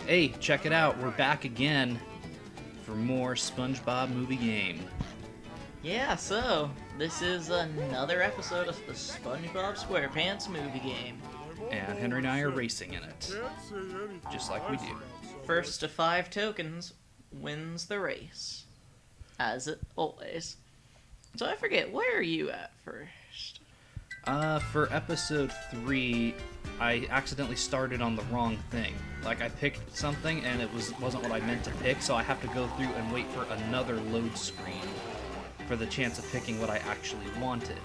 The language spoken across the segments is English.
Hey, check it out. We're back again for more Spongebob Movie Game. Yeah, so this is another episode of the Spongebob SquarePants Movie Game. And Henry and I are racing in it. Just like we do. First to 5 tokens wins the race. As it always. So I forget, where are you at first? For episode 3, I accidentally started on the wrong thing. Like, I picked something and it wasn't what I meant to pick, so I have to go through and wait for another load screen for the chance of picking what I actually wanted.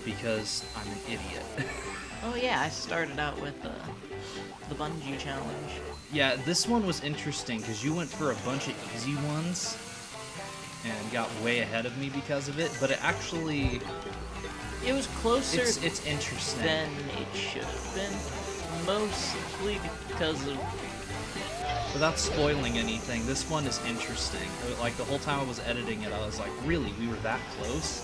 Because I'm an idiot. Oh yeah, I started out with the bungee challenge. Yeah, this one was interesting because you went for a bunch of easy ones and got way ahead of me because of it, but it actually... It was closer it's interesting than it should have been, mostly because of... Without spoiling anything, this one is interesting. Like, the whole time I was editing it, I was like, really, we were that close?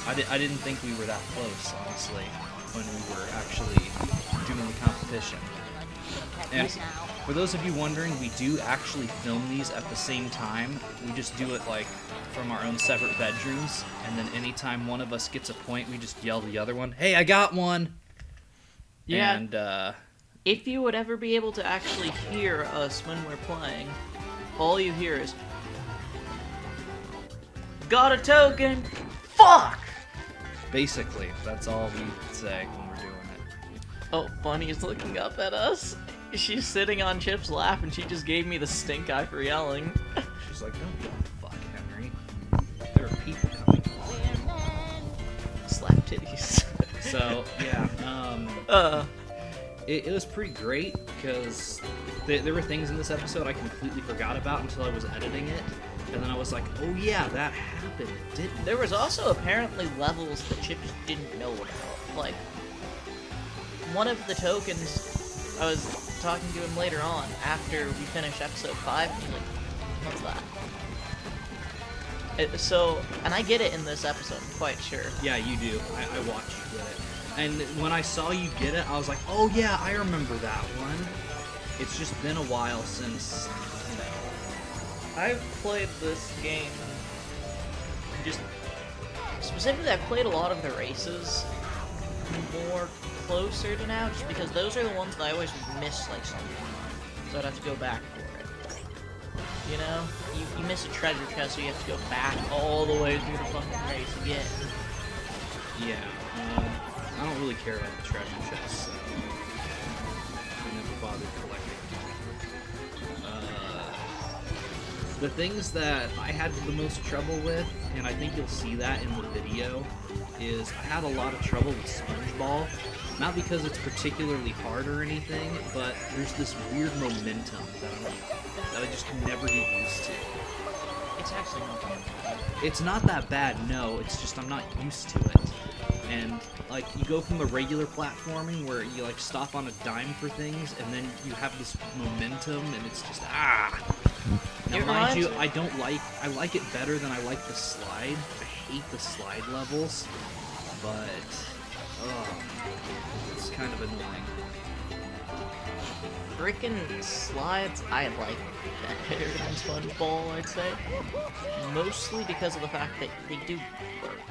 I didn't think we were that close, honestly, when we were actually doing the competition. And for those of you wondering, we do actually film these at the same time. We just do it, like, from our own separate bedrooms, and then anytime one of us gets a point, we just yell the other one, "Hey, I got one!" Yeah. And, if you would ever be able to actually hear us when we're playing, all you hear is, "Got a token! Fuck!" basically, that's all we say when we're doing it. Oh, Bunny's looking up at us. She's sitting on Chip's lap and she just gave me the stink eye for yelling. She's like, "Don't give a fuck, Henry. There are people coming." Slap titties. So, yeah, It was pretty great, because there were things in this episode I completely forgot about until I was editing it, and then I was like, oh yeah, that happened, didn't it? There was also apparently levels that Chip just didn't know about. Like, one of the tokens, I was talking to him later on, after we finished episode 5, and he's like, what's that? So, and I get it in this episode, I'm quite sure. Yeah, you do. I watched you get it. And when I saw you get it, I was like, oh yeah, I remember that one. It's just been a while since, you know. I've played this game, just, specifically I've played a lot of the races more closer to now, just because those are the ones that I always miss, like, sometimes. So I'd have to go back for it. You know? You miss a treasure chest, so you have to go back all the way through the fucking race again. Yeah, I don't really care about the treasure chests, so I never bothered collecting them. The things that I had the most trouble with, and I think you'll see that in the video, is I had a lot of trouble with Spongebob. Not because it's particularly hard or anything, but there's this weird momentum that I just can never get used to. It's actually not that bad. It's not that bad, no, it's just I'm not used to it. And, like, you go from the regular platforming where you, like, stop on a dime for things, and then you have this momentum, and it's just, Now, mind you, I like it better than I like the slide. I hate the slide levels, but, it's kind of annoying. Frickin' slides, I like better than Spongebob, I'd say. Mostly because of the fact that they do work.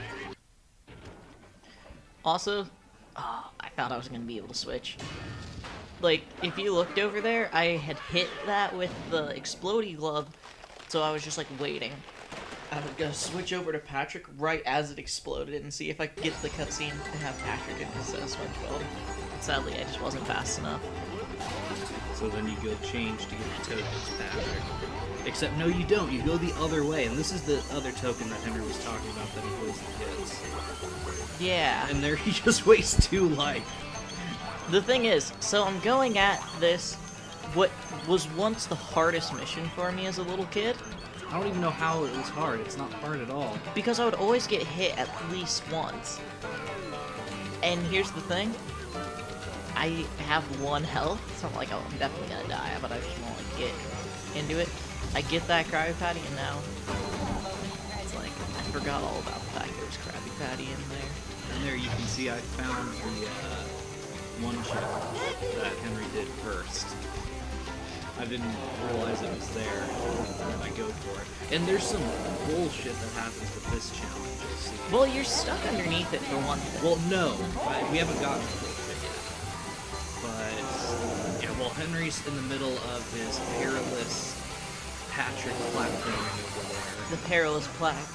Also, I thought I was going to be able to switch. Like, if you looked over there, I had hit that with the explodey glove, so I was just, like, waiting. I would go switch over to Patrick right as it exploded and see if I could get the cutscene to have Patrick instead of SpongeBob. And sadly, I just wasn't fast enough. So then you go change to get the tokens, Patrick. Except, no, you don't. You go the other way, and this is the other token that Henry was talking about that he plays the kids. Yeah. And there he just wastes 2 life. The thing is, so I'm going at this, what was once the hardest mission for me as a little kid. I don't even know how it was hard. It's not hard at all. Because I would always get hit at least once. And here's the thing. I have 1 health, so I'm like, oh, I'm definitely gonna die, but I just want to get into it. I get that Krabby Patty, and now it's like, I forgot all about the fact there was Krabby Patty in there. And there you can see I found the one chip that Henry did first. didn't realize it was there, and I go for it. And there's some bullshit that happens with this challenge. See. Well, you're stuck underneath it for one thing. Well, no, we haven't gotten to it yet. But yeah, well, Henry's in the middle of his perilous Patrick platforming over there. The perilous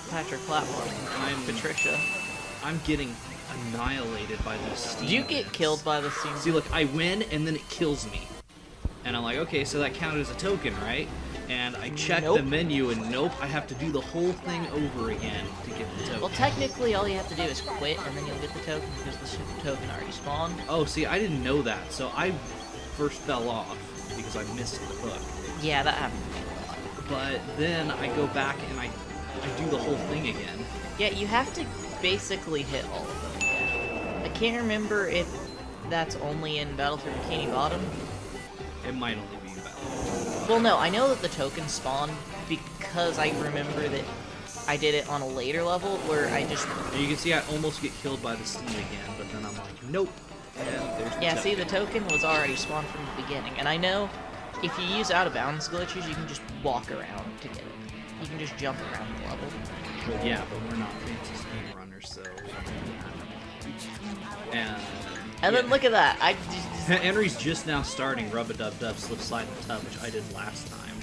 Patrick platforming. I'm Patricia. I'm getting annihilated by those steam. Do you get vents. killed by the steam? See, look, I win and then it kills me. And I'm like, okay, so that counted as a token, right? And I check the menu and nope, I have to do the whole thing over again to get the token. Well, technically, all you have to do is quit, and then you'll get the token because the token already spawned. Oh, see, I didn't know that, so I first fell off because I missed the hook. Yeah, that happened to me a lot. But then I go back and I do the whole thing again. Yeah, you have to basically hit all of them again. I can't remember if that's only in Battle for Bikini Bottom. It might only be about. Well, no, I know that the token spawned because I remember that I did it on a later level where I just... And you can see I almost get killed by the steam again, but then I'm like, nope. And there's the see, the token was already spawned from the beginning. And I know if you use out-of-bounds glitches, you can just walk around to get it. You can just jump around the level. But yeah, but we're not fancy speedrunners, so... And then look at that. Henry's just now starting Rub-a-Dub-Dub, Slip Slide and Tub, which I did last time.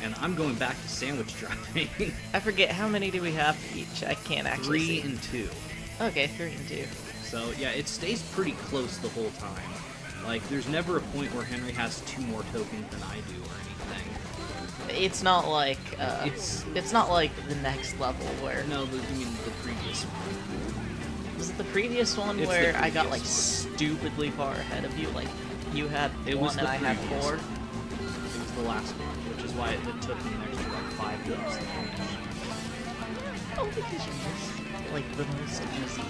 And I'm going back to sandwich dropping. I forget, how many do we have each? I can't actually 3 and 2. Okay, 3 and 2. So yeah, it stays pretty close the whole time. Like, there's never a point where Henry has 2 more tokens than I do or anything. It's not like, it's not like the next level where... No, I mean the previous one. Was it the previous one where I got, like, stupidly far ahead of you? Like, you had one and I had 4? It was the last one, which is why it took me an extra, like, 5 games to finish. Oh, because you missed, like, the most easy.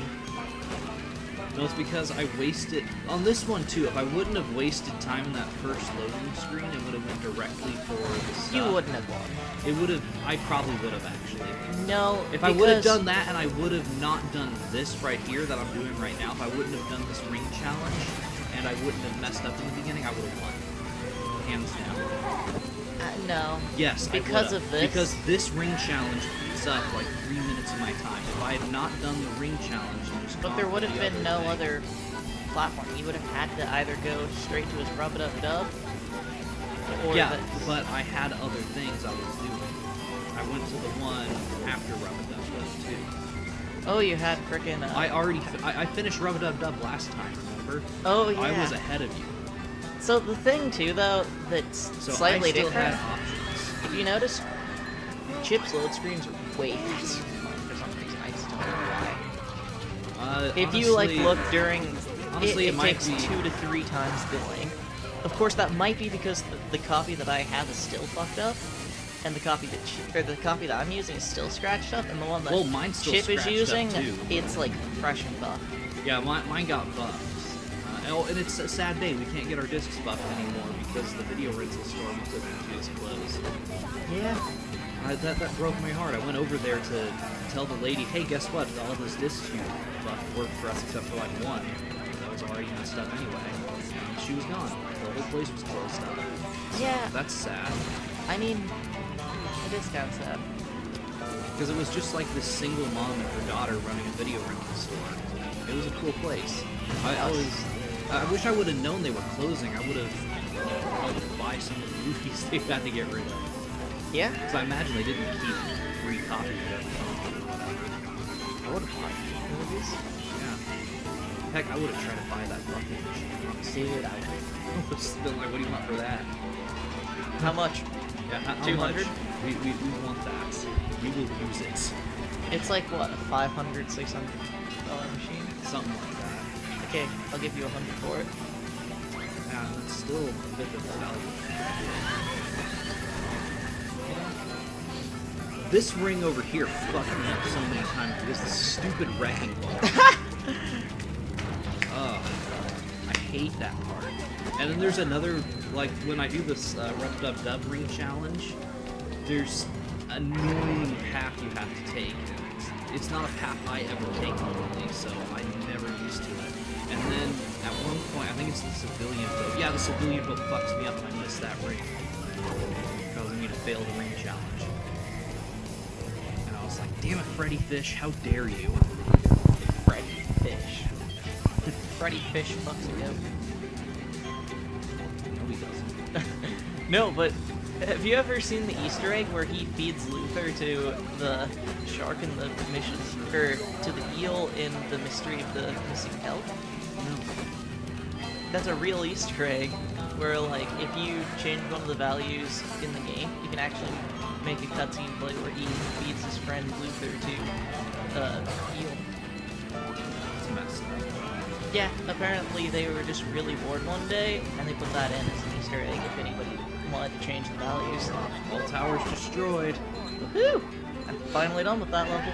No, it's because I wasted... On this one, too, if I wouldn't have wasted time in that first loading screen, it would have went directly for the stuff. You wouldn't have won. It would have... I probably would have, actually. No, If I would have done that, and I would have not done this right here that I'm doing right now, if I wouldn't have done this ring challenge, and I wouldn't have messed up in the beginning, I would have won. Hands down. No. Yes, because of this? Because this ring challenge eats up, like, 3 minutes of my time. If I had not done the ring challenge... But there would have been no other platform. You would have had to either go straight to his Rub-a-Dub-Dub, or yeah, but I had other things I was doing. I went to the one after Rub-a-Dub-Dub, too. Oh, you had frickin'... I finished Rub-a-Dub-Dub last time, remember? Oh, yeah. I was ahead of you. So the thing, too, though, that's slightly different... had options. If you notice, Chip's load screens are way faster for some reason. I just don't know why. If honestly, you, like, look during... Honestly, it takes be... 2 to 3 times the length. Of course, that might be because the copy that I have is still fucked up, and the copy that I'm using is still scratched up, and the one that mine's still Chip is using, too. it's like fresh and buffed. Yeah, mine got buffed. And it's a sad day. We can't get our discs buffed anymore because the video rental store we took them to is closed. Yeah. That broke my heart. I went over there to tell the lady, hey, guess what? All of those discs you buffed worked for us except for like one. That was already messed up anyway. And she was gone. The whole place was closed up. Yeah. That's sad. I mean, it is kind of sad. Because it was just like this single mom and her daughter running a video rental store. It was a cool place. I wish I would have known they were closing. I would have helped buy some of the movies they had to get rid of. Yeah? Because I imagine they didn't keep free copies of it. I would have bought movies. Yeah. Heck, I would have tried to buy that bucket machine. Dude, I would have been like, what do you want for that? How much? Yeah, how 200? We want that. We will use it. It's like, what, a $500, $600 machine? Something like that. Okay, I'll give you 100 for it. Yeah, that's still a bit of value. This ring over here fucked me up so many times because the stupid wrecking ball. Oh, I hate that part. And then there's another, like, when I do this Rub-Dub-Dub ring challenge, there's an annoying path you have to take. It's not a path I ever take normally, so I'm never used to it. And then, at one point, I think it's the civilian boat. Yeah, the civilian boat fucks me up and I miss that ring. causing me to fail the ring challenge. And I was like, damn it, Freddy Fish, how dare you? Freddy Fish. Freddy Fish fucks a goat. No, he doesn't. No, but have you ever seen the Easter egg where he feeds Luther to the shark in the mission, or to the eel in the Mystery of the Missing Kelp? No. That's a real Easter egg, where like if you change one of the values in the game, you can actually make a cutscene play where he feeds his friend Luther to eel. It's messed up. Yeah, apparently they were just really bored one day, and they put that in as an Easter egg if anybody wanted to change the values. All towers destroyed. Woohoo! I'm finally done with that level.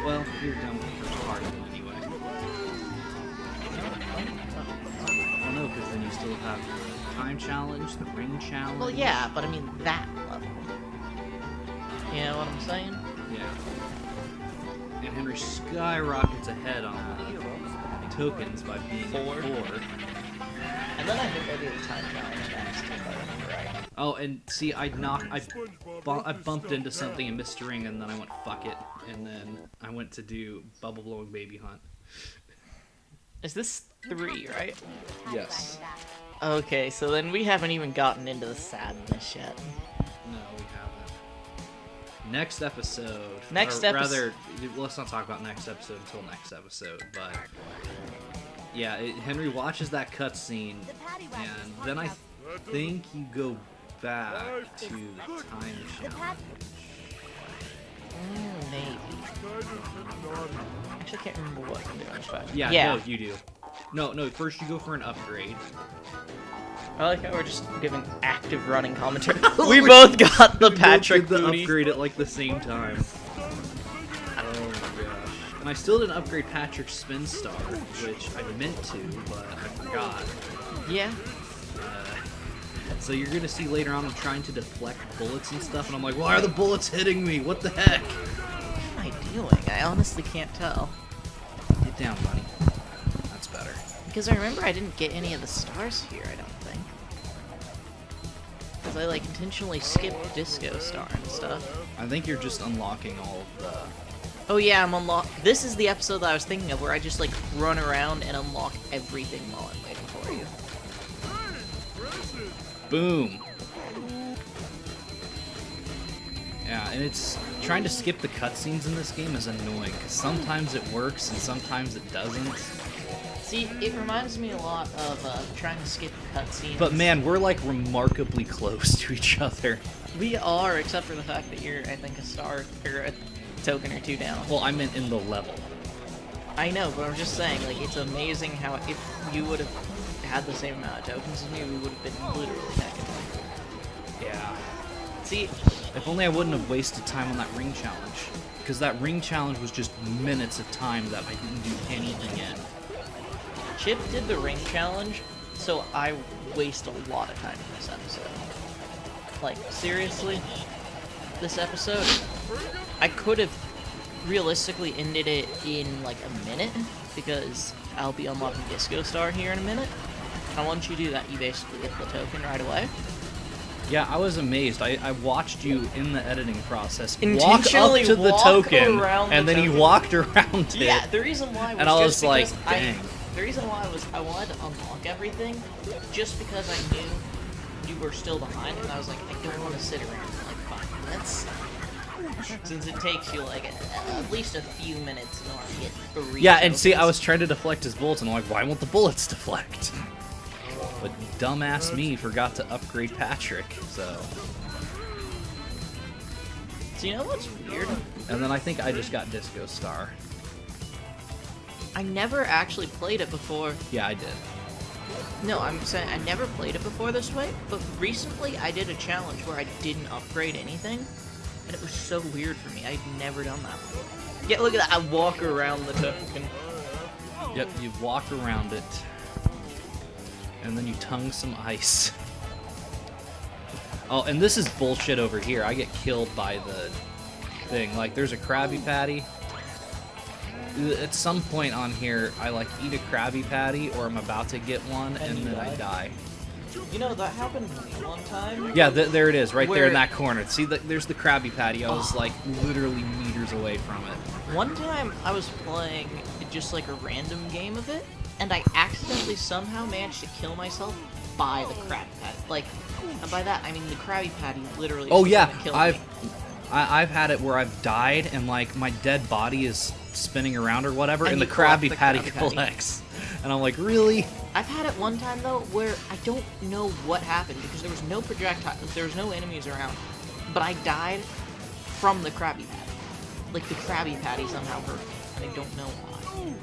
Well, you're done with the first part of it anyway. Well, no, because then you still have the time challenge, the ring challenge. Well, yeah, but I mean that level. You know what I'm saying? Yeah. And Henry skyrockets ahead on tokens by being Four. 4. And then I think I do the time challenge next, if I remember right. Oh, and see, I bumped into something in Mr. Ring, and then I went, fuck it. And then I went to do Bubble Blowing Baby Hunt. Is this 3, right? Yes. Okay, so then we haven't even gotten into the sadness yet. No, we haven't. Next episode. Rather, let's not talk about next episode until next episode, but... Yeah, Henry watches that cutscene, and then I think you go back to the time challenge. Maybe. Actually, I can't remember what I'm doing this time. Yeah, no, you do. No, first you go for an upgrade. I like how we're just giving active running commentary. We both got the Patrick the booty. upgrade at like the same time. Oh my gosh. And I still didn't upgrade Patrick's Spin Star, which I meant to, but I forgot. Yeah. So you're gonna see later on I'm trying to deflect bullets and stuff, and I'm like, why are the bullets hitting me? What the heck? What am I doing? I honestly can't tell. Get down, buddy. That's better. Because I remember I didn't get any of the stars here, I don't think. Because I, like, intentionally skipped Disco Star and stuff. I think you're just unlocking all of the... Oh yeah, I'm unlock. This is the episode that I was thinking of, where I just, like, run around and unlock everything while I'm waiting for you. Boom. Yeah, and it's... Trying to skip the cutscenes in this game is annoying, because sometimes it works and sometimes it doesn't. See, it reminds me a lot of trying to skip cutscenes. But man, we're like remarkably close to each other. We are, except for the fact that you're, I think, a star or a token or 2 down. Well, I meant in the level. I know, but I'm just saying, like, it's amazing how if you would have had the same amount of tokens as me, we would have been literally neck and neck. Yeah. See, If only I wouldn't have wasted time on that ring challenge. Because that ring challenge was just minutes of time that I didn't do anything in. Chip did the ring challenge, so I waste a lot of time in this episode. Like, seriously, this episode, I could have realistically ended it in like a minute, because I'll be unlocking Disco Star here in a minute. And once you do that, you basically get the token right away. Yeah, I was amazed. I watched you in the editing process Intentionally walk up to the walk token, around and the then token. he walked around it. Yeah, the reason why was And I was just like, because dang. the reason why was I wanted to unlock everything, just because I knew you were still behind, and I was like, I don't want to sit around for like 5 minutes. Since it takes you like at least a few minutes in order to get 3 Yeah, and see, I tokens. was trying to deflect his bullets, and I'm like, why won't the bullets deflect? But dumbass me forgot to upgrade Patrick, so... So you know what's weird? And then I think I just got Disco Star. I never actually played it before. Yeah, I did. No, I'm saying I never played it before this way, but recently I did a challenge where I didn't upgrade anything, and it was so weird for me. I'd never done that before. Yeah, look at that. I walk around the token. Yep, you walk around it, and then you tongue some ice. Oh, and this is bullshit over here. I get killed by the thing. Like, there's a Krabby Patty. At some point on here, I, like, eat a Krabby Patty, or I'm about to get one, and then I die. You know, that happened to me one time. Yeah, there it is, right there in Where- that corner. See, there's the Krabby Patty. I was like literally meters away from it. One time I was playing just like a random game of it, and I accidentally somehow managed to kill myself by the Krabby Patty. Like, and by that I mean the Krabby Patty literally. Oh was yeah, gonna kill I've me. I've had it where I've died and like my dead body is spinning around or whatever, and the you collect Krabby the Patty Krabby Patty. collects, and I'm like, really? I've had it one time though where I don't know what happened because there was no projectile, there was no enemies around, but I died from the Krabby Patty. Like the Krabby Patty somehow hurt me, and I don't know why.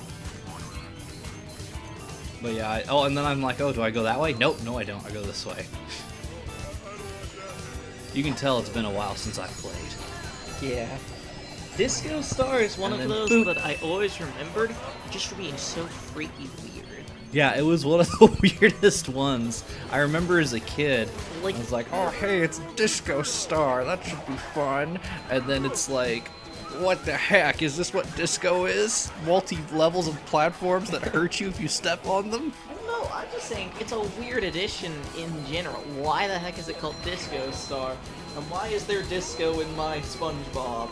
But yeah, oh, and then I'm like, oh, do I go that way? Nope, no I don't. I go this way. You can tell it's been a while since I've played. Yeah. Disco Star is one And of then those boop. that I always remembered just for being so freaky weird. Yeah, it was one of the weirdest ones. I remember as a kid, Like- I was like, oh, hey, it's Disco Star. That should be fun. And then it's like, what the heck? Is this what disco is? Multi-levels of platforms that hurt you if you step on them? No, I'm just saying it's a weird addition in general. Why the heck is it called Disco Star? And why is there disco in my SpongeBob?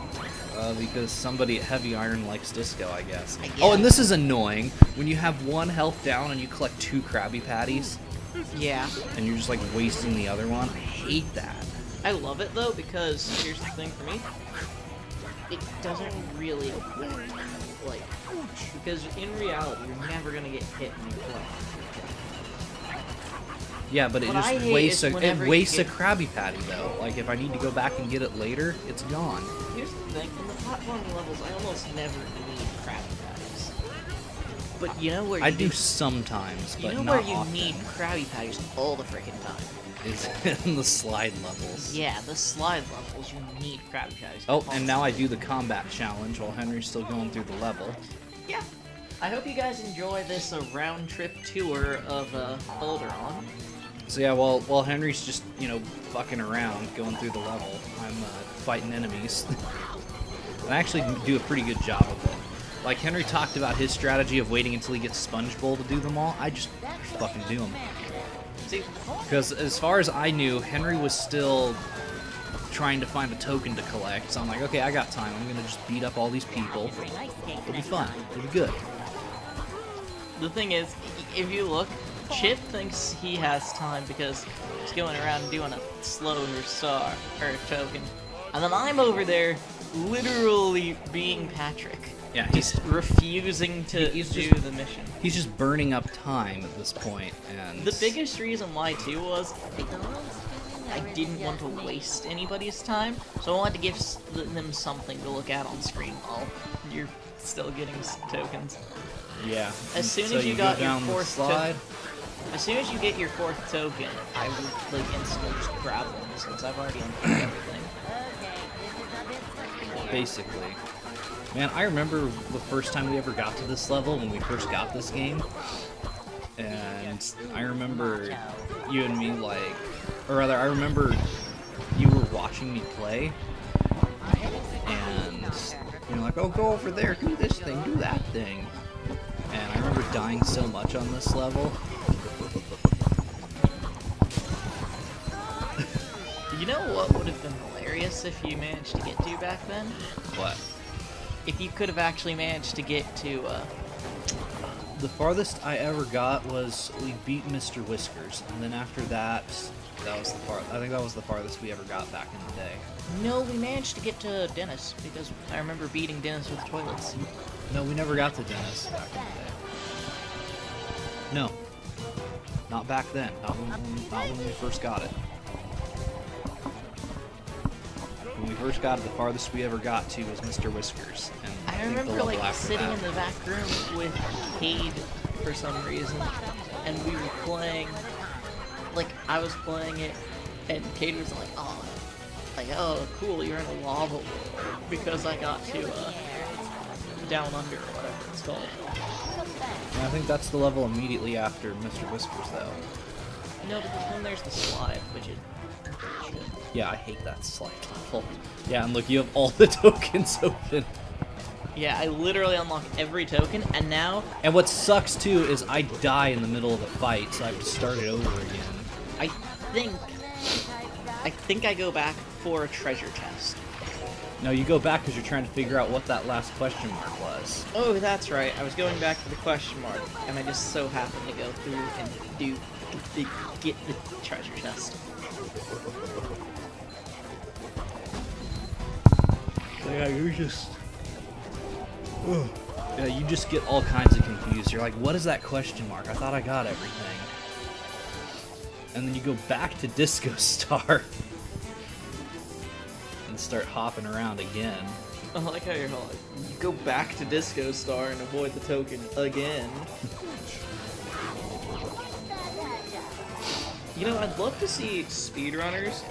Because somebody at Heavy Iron likes disco, I guess. I Oh, and guess. this is annoying. When you have one health down and you collect 2 Krabby Patties, Yeah. and you're just like wasting the other one. I hate that. I love it though because here's the thing for me. It doesn't really affect, like, because in reality you're never gonna get hit when you play. Yeah, but it What I just hate wastes is a, whenever it you wastes get- a Krabby Patty though. Like if I need to go back and get it later, it's gone. Here's the thing, in the platforming levels I almost never need Krabby Patties. But you know where you I do need- sometimes, You but know not where you often. need Krabby Patties all the freaking time? Is in the slide levels. Yeah, the slide levels, you need Krabby Patties. Oh, and now I do the combat challenge while Henry's still going through the level. Yeah. I hope you guys enjoy this round trip tour of Alderaan. So yeah, while Henry's just, you know, fucking around, going through the level, I'm fighting enemies. And I actually do a pretty good job of it. Like Henry talked about his strategy of waiting until he gets Spongebob to do them all. I just fucking do them. See, Because as far as I knew, Henry was still trying to find a token to collect. So I'm like, okay, I got time. I'm gonna just beat up all these people. It'll be fun. It'll be good. the thing is, if you look, Chip thinks he has time because he's going around doing a slower star, or token. And then I'm over there literally being Patrick. Yeah, Just refusing to he's do just- the mission. He's just burning up time at this point, and The biggest reason why, too, was I didn't want to waste anybody's time, so I wanted to give them something to look at on screen while you're still getting tokens. yeah. As soon so as you go got your down the fourth slide. As soon as you get your 4th token, I will like instantly just grab one since I've already unlocked everything. Basically. Man, I remember the first time we ever got to this level when we first got this game. And I remember you and me like, or rather, I remember you were watching me play. And you're like, oh, go over there, do this thing, do that thing. And I remember dying so much on this level. You know what would have been hilarious if you managed to get to back then? What? If you could have actually managed to get to, The farthest I ever got was we beat Mr. Whiskers, and then after that, that was the I think that was the farthest we ever got back in the day. No, we managed to get to Dennis, because I remember beating Dennis with toilets. No, we never got to Dennis back in the day. No, not back then. Not when we first got it. When we first got it, the farthest we ever got to was Mr. Whiskers. And I think the remember, level like, after sitting that- in the back room with Cade for some reason, and we were playing, like, I was playing it, and Cade was like, oh, cool, you're in a lava world, because I got to, Down Under, or whatever it's called. And I think that's the level immediately after Mr. Whiskers, though. No, because then there's the slide, which is shit. Yeah, I hate that slide level. Yeah, and look, you have all the tokens open. Yeah, I literally unlocked every token, and now, And what sucks too is I die in the middle of the fight, so I have to start it over again. I think I go back for a treasure chest. No, you go back because you're trying to figure out what that last question mark was. Oh, that's right. I was going back for the question mark, and I just so happened to go through and get the treasure chest. Yeah, you just get all kinds of confused. You're like, what is that question mark? I thought I got everything. And then you go back to Disco Star and start hopping around again. I like how you're like, you go back to Disco Star and avoid the token again. You know, I'd love to see speedrunners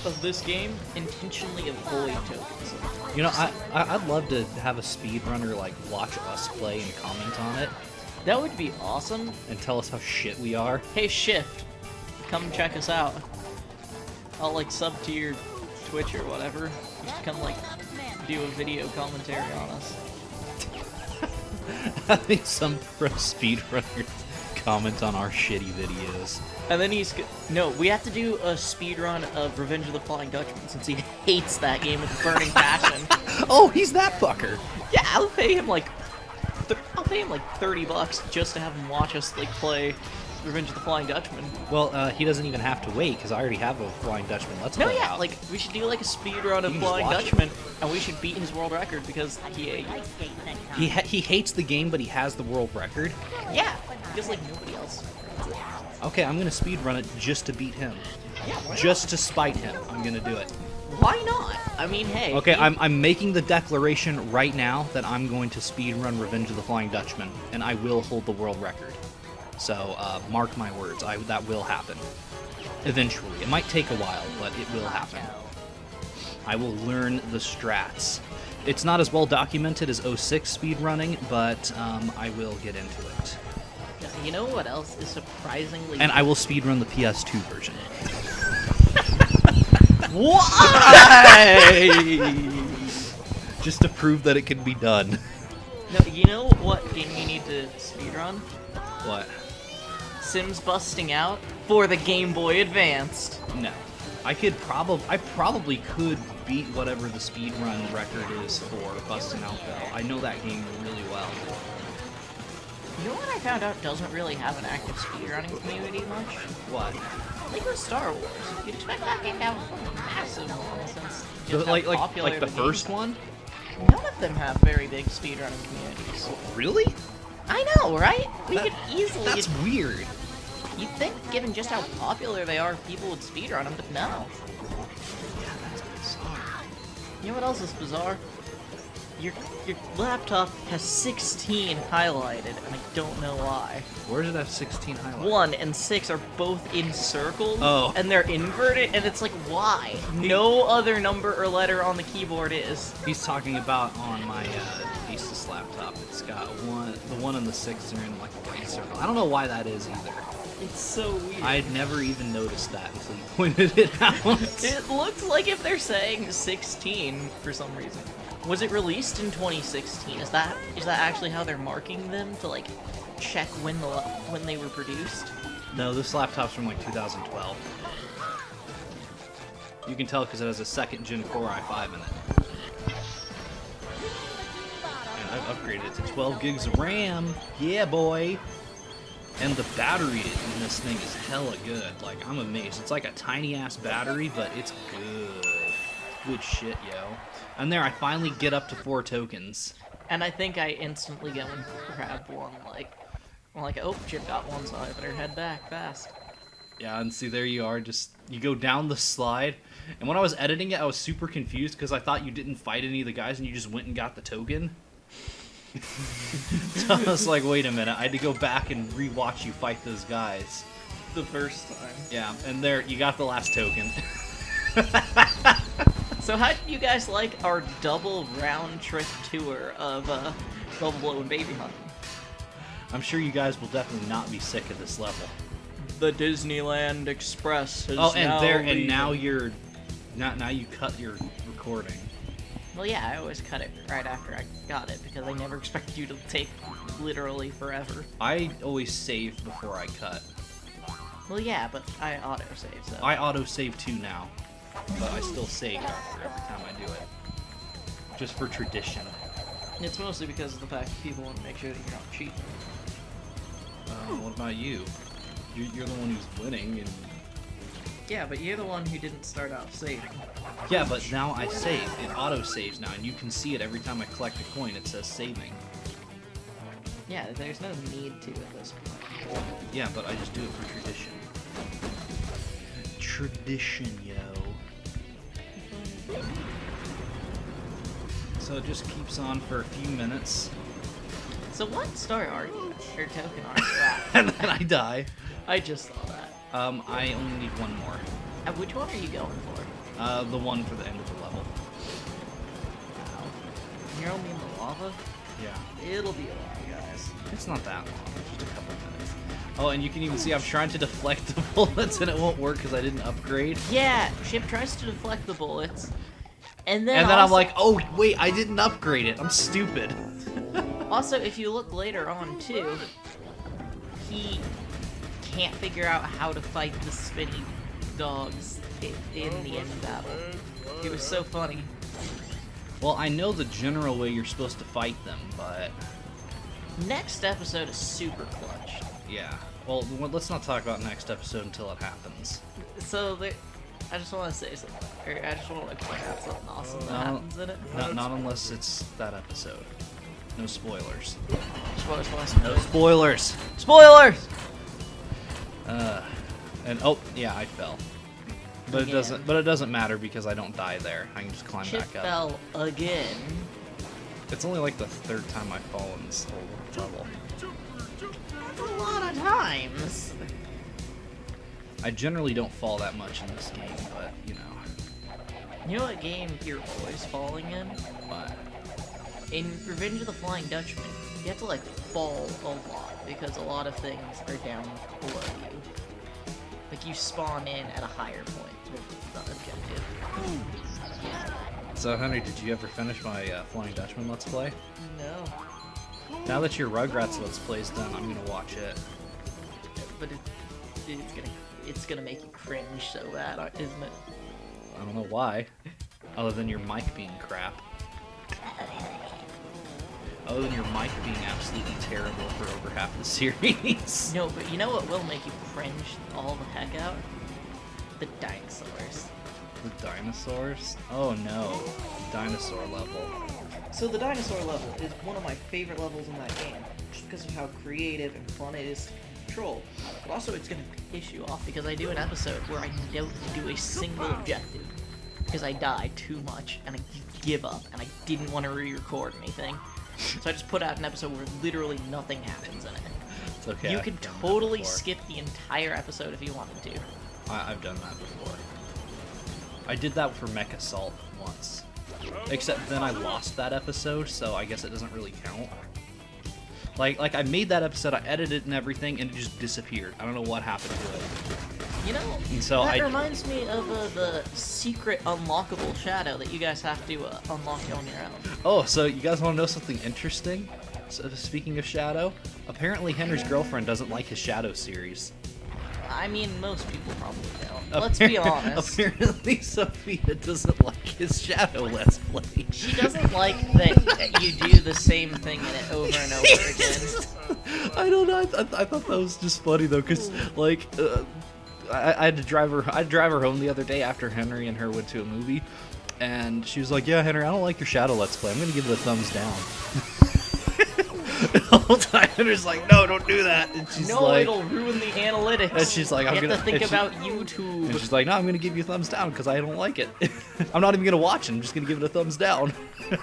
of this game intentionally avoid tokens. You know, I'd love to have a speedrunner like watch us play and comment on it That would be awesome. and tell us how shit we are. Hey, Shift, come check us out. I'll like sub to your Twitch or whatever. You should come like do a video commentary on us. I think some pro speedrunners comment on our shitty videos. And then no, we have to do a speedrun of Revenge of the Flying Dutchman since he hates that game with burning passion. Oh, he's that fucker. Yeah, I'll pay him like $30 just to have him watch us like play Revenge of the Flying Dutchman. Well, he doesn't even have to wait because I already have a Flying Dutchman. Let's No, play yeah, out. like we should do like a speedrun of You can just Flying watch Dutchman, and we should beat his world record because he hates the game, but he has the world record. yeah, because like nobody else. Okay, I'm gonna speedrun it just to beat him. Yeah, why Just to spite him, I'm gonna do it. Why not? I mean, hey. Okay, I'm making the declaration right now that I'm going to speedrun Revenge of the Flying Dutchman, and I will hold the world record. So, mark my words, that will happen. Eventually. It might take a while, but it will happen. I will learn the strats. It's not as well documented as 06 speedrunning, but I will get into it. You know what else is surprisingly... And I will speedrun the PS2 version. Why? Just to prove that it can be done. No, you know what game you need to speedrun? What? Sims Busting Out for the Game Boy Advanced. No. I probably could beat whatever the speedrun record is for Busting Out though. I know that game really well. You know what I found out doesn't really have an active speedrunning community much? What? Like with Star Wars. You'd expect that game to have a massive one since just how Like popular the the first game's one? None of them have very big speedrunning communities. Really? I know, right? We could easily... That's weird. You'd think, given just how popular they are, people would speedrun them, but no. Yeah, that's bizarre. You know what else is bizarre? Your laptop has 16 highlighted, and I don't know why. Where did it have 16 highlights? 1 and 6 are both encircled, Oh. and they're inverted, and it's like, why? No other number or letter on the keyboard is. He's talking about on my Asus laptop. It's got the 1 and the 6 are in like a white circle. I don't know why that is either. It's so weird. I'd never even noticed that until you pointed it out. It looks like if they're saying 16 for some reason. Was it released in 2016? Is that actually how they're marking them to like check when they were produced? No, this laptop's from like 2012. You can tell because it has a 2nd Gen Core i5 in it. And I've upgraded it to 12 gigs of RAM. Yeah, boy. And the battery in this thing is hella good. Like, I'm amazed. It's like a tiny ass battery, but it's good. Good shit, yo. And there, I finally get up to 4 tokens. And I think I instantly go and grab one, like, oh, Chip got one, so I better head back fast. Yeah, and see, there you are. You go down the slide. And when I was editing it, I was super confused because I thought you didn't fight any of the guys and you just went and got the token. So I was like, wait a minute, I had to go back and re-watch you fight those guys. The first time. Yeah, and there, you got the last token. So how did you guys like our double round-trip tour of Bubble Blow and Baby Hunt? I'm sure you guys will definitely not be sick of this level. The Disneyland Express has Oh, and now now you cut your recording. Well, yeah, I always cut it right after I got it, because I never expected you to take literally forever. I always save before I cut. Well, yeah, but I autosave, so... I auto-save too now, but I still save after every time I do it. Just for tradition. It's mostly because of the fact that people want to make sure that you're not cheating. What about you? You're the one who's winning, and... Yeah, but you're the one who didn't start out saving. Yeah, but now I save. It auto-saves now, and you can see it every time I collect a coin. It says saving. Yeah, there's no need to at this point. Yeah, but I just do it for tradition. Tradition, yo. So it just keeps on for a few minutes. So what star are you? Or token are you at? And then I die. I just saw that. I only need one more. Which one are you going for? The one for the end of the level. Wow. You're only in the lava? Yeah. It'll be a while, guys. It's not that long. Just a couple of minutes. Oh, and you can even see I'm trying to deflect the bullets and it won't work because I didn't upgrade. Yeah, Chip tries to deflect the bullets. And then also, I'm like, oh, wait, I didn't upgrade it. I'm stupid. Also, if you look later on, too, he can't figure out how to fight the spinny dogs in the end battle. It was so funny. Well, I know the general way you're supposed to fight them, but... Next episode is super clutch. Yeah. Well, let's not talk about next episode until it happens. So, I just want to say something. Or I just want to point out something awesome that happens in it. Not unless it's that episode. No spoilers. Spoilers. No spoilers! Spoilers! And oh, yeah, I fell. But it doesn't. But it doesn't matter because I don't die there. I can just climb Chip back up. fell again. It's only like the third time I've fallen this whole level. That's a lot of times. I generally don't fall that much in this game, but you know. You know what game you're always falling in? But In Revenge of the Flying Dutchman, you have to like fall a lot because a lot of things are down below you. Like you spawn in at a higher point with the objective. Yeah. so, Henry, did you ever finish my Flying Dutchman Let's Play? No. Now that your Rugrats Let's Play's done, I'm gonna watch it. But it's gonna make you cringe so bad, isn't it? I don't know why, other than your mic being crap. Other than your mic being absolutely terrible for over half the series. No, but you know what will make you cringe all the heck out? The dinosaurs. The dinosaurs? Oh no, dinosaur level. So the dinosaur level is one of my favorite levels in that game, just because of how creative and fun it is to control. But also it's going to piss you off because I do an episode where I don't do a single objective because I die too much and I give up and I didn't want to re-record anything. So I just put out an episode where literally nothing happens in it. It's okay. You I've could done that totally before. skip the entire episode if you wanted to. I've done that before. I did that for Mech Assault once. Except then I lost that episode, so I guess it doesn't really count. Like I made that episode, I edited it and everything, and it just disappeared. I don't know what happened to it. You know, And so that reminds me of the secret unlockable shadow that you guys have to unlock on your own. Oh, so you guys want to know something interesting? So, speaking of Shadow, apparently Henry's girlfriend doesn't like his Shadow series. I mean, most people probably don't. Let's be honest. Apparently Sophia doesn't like his Shadow Let's Play. She doesn't like that you do the same thing in it over and over again. I don't know. I thought that was just funny though, cause like I had to drive her. I'd drive her home the other day after Henry and her went to a movie, and she was like, "Yeah, Henry, I don't like your Shadow Let's Play. I'm gonna give it a thumbs down." The whole time Henry's like, "No, don't do that." And she's No, like, it'll ruin the analytics. And she's like, "I'm you gonna have to think and she- about YouTube. And she's like, "No, I'm gonna give you a thumbs down because I don't like it. I'm not even gonna watch it. I'm just gonna give it a thumbs down."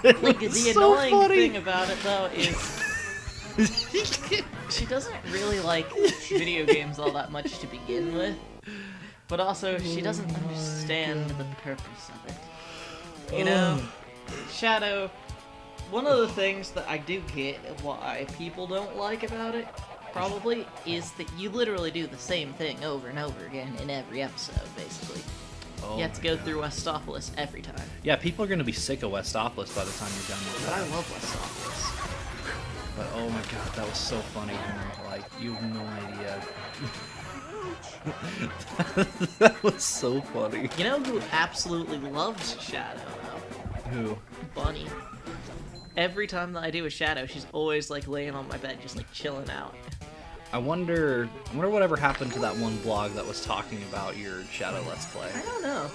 Like, the It's so annoying funny. thing about it, though, is she doesn't really like video games all that much to begin with. But also, she doesn't understand the purpose of it. You know? Shadow, one of the things that I do get why people don't like about it, probably, is that you literally do the same thing over and over again in every episode, basically. Oh You have to my go God. through Westopolis every time. Yeah, people are gonna be sick of Westopolis by the time you're done with But I that. love Westopolis. But oh my God, that was so funny, Henry. Like, you have no idea. That was so funny. You know who absolutely loves Shadow, though? Who? Bunny. Every time that I do a Shadow, she's always, like, laying on my bed, just, like, chilling out. I wonder whatever happened to that one blog that was talking about your Shadow Let's Play. I don't know.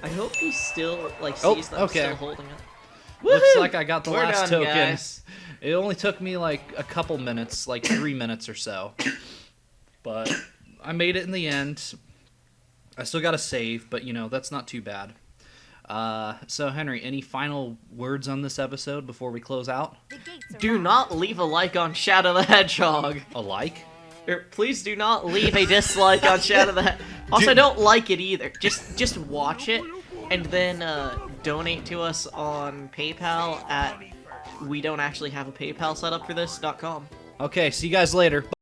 I hope he still, like, Oh, sees them okay. still holding it. Looks Woohoo! like I got the We're last done, token. guys. It only took me like a couple minutes, like 3 minutes or so. But I made it in the end. I still got to save, but you know, that's not too bad. So Henry, any final words on this episode before we close out? Do not leave a like on Shadow the Hedgehog. A like? Please do not leave a dislike on Shadow the Hedgehog. Also, don't like it either. Just watch it, and then donate to us on PayPal at we don't actually have a PayPal set up for this.com. Okay, see you guys later.